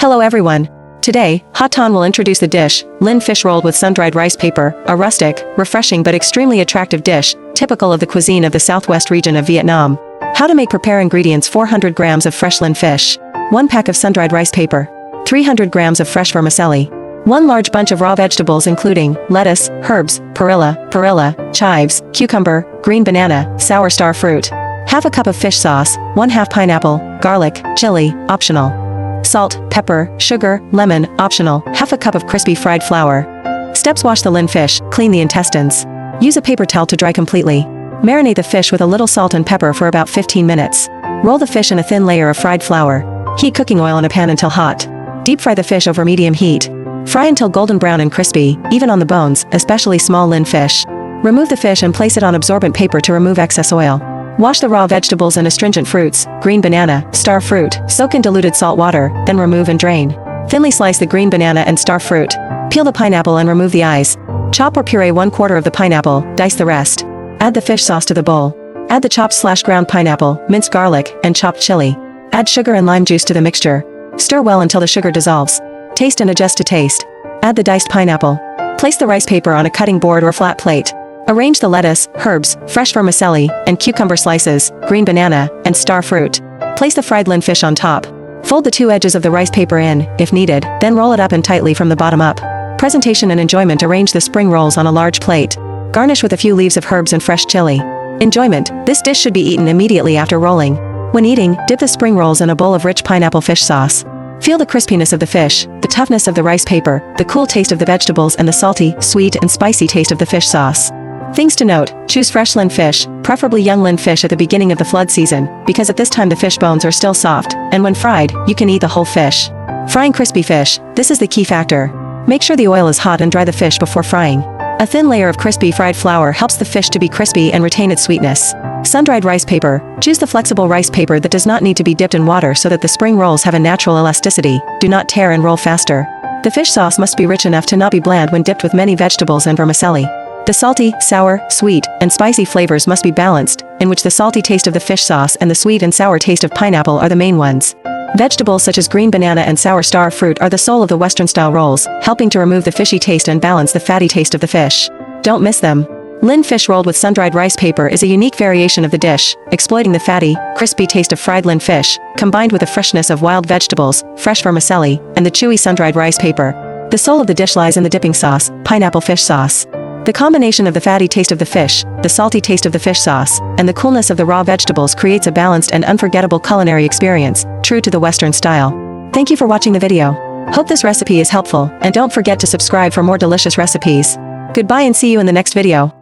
Hello everyone. Today, Hatan will introduce the dish, Linh Fish Roll with sun-dried rice paper, a rustic, refreshing but extremely attractive dish, typical of the cuisine of the southwest region of Vietnam. How to make. Prepare ingredients: 400 grams of fresh Linh fish, 1 pack of sun-dried rice paper, 300 grams of fresh vermicelli, 1 large bunch of raw vegetables including lettuce, herbs, perilla, chives, cucumber, green banana, sour star fruit, half a cup of fish sauce, 1/2 pineapple, garlic, chili, optional, salt, pepper, sugar, lemon, optional, half a cup of crispy fried flour. Steps: wash the Linh fish, clean the intestines. Use a paper towel to dry completely. Marinate the fish with a little salt and pepper for about 15 minutes. Roll the fish in a thin layer of fried flour. Heat cooking oil in a pan until hot. Deep fry the fish over medium heat. Fry until golden brown and crispy, even on the bones, especially small Linh fish. Remove the fish and place it on absorbent paper to remove excess oil. Wash the raw vegetables and astringent fruits, green banana, star fruit, soak in diluted salt water, then remove and drain. Thinly slice the green banana and star fruit. Peel the pineapple and remove the eyes. Chop or puree 1/4 of the pineapple, dice the rest. Add the fish sauce to the bowl. Add the chopped/ground pineapple, minced garlic, and chopped chili. Add sugar and lime juice to the mixture. Stir well until the sugar dissolves. Taste and adjust to taste. Add the diced pineapple. Place the rice paper on a cutting board or flat plate. Arrange the lettuce, herbs, fresh vermicelli, and cucumber slices, green banana, and star fruit. Place the fried Linh fish on top. Fold the 2 edges of the rice paper in, if needed, then roll it up and tightly from the bottom up. Presentation and enjoyment: arrange the spring rolls on a large plate. Garnish with a few leaves of herbs and fresh chili. Enjoyment: this dish should be eaten immediately after rolling. When eating, dip the spring rolls in a bowl of rich pineapple fish sauce. Feel the crispiness of the fish, the toughness of the rice paper, the cool taste of the vegetables, and the salty, sweet, and spicy taste of the fish sauce. Things to note: choose fresh Linh fish, preferably young Linh fish at the beginning of the flood season, because at this time the fish bones are still soft, and when fried, you can eat the whole fish. Frying crispy fish: this is the key factor. Make sure the oil is hot and dry the fish before frying. A thin layer of crispy fried flour helps the fish to be crispy and retain its sweetness. Sun-dried rice paper: choose the flexible rice paper that does not need to be dipped in water so that the spring rolls have a natural elasticity, do not tear and roll faster. The fish sauce must be rich enough to not be bland when dipped with many vegetables and vermicelli. The salty, sour, sweet, and spicy flavors must be balanced, in which the salty taste of the fish sauce and the sweet and sour taste of pineapple are the main ones. Vegetables such as green banana and sour star fruit are the soul of the Western-style rolls, helping to remove the fishy taste and balance the fatty taste of the fish. Don't miss them. Linh fish rolled with sun-dried rice paper is a unique variation of the dish, exploiting the fatty, crispy taste of fried Linh fish, combined with the freshness of wild vegetables, fresh vermicelli, and the chewy sun-dried rice paper. The soul of the dish lies in the dipping sauce, pineapple fish sauce. The combination of the fatty taste of the fish, the salty taste of the fish sauce, and the coolness of the raw vegetables creates a balanced and unforgettable culinary experience, true to the Western style. Thank you for watching the video. Hope this recipe is helpful, and don't forget to subscribe for more delicious recipes. Goodbye and see you in the next video.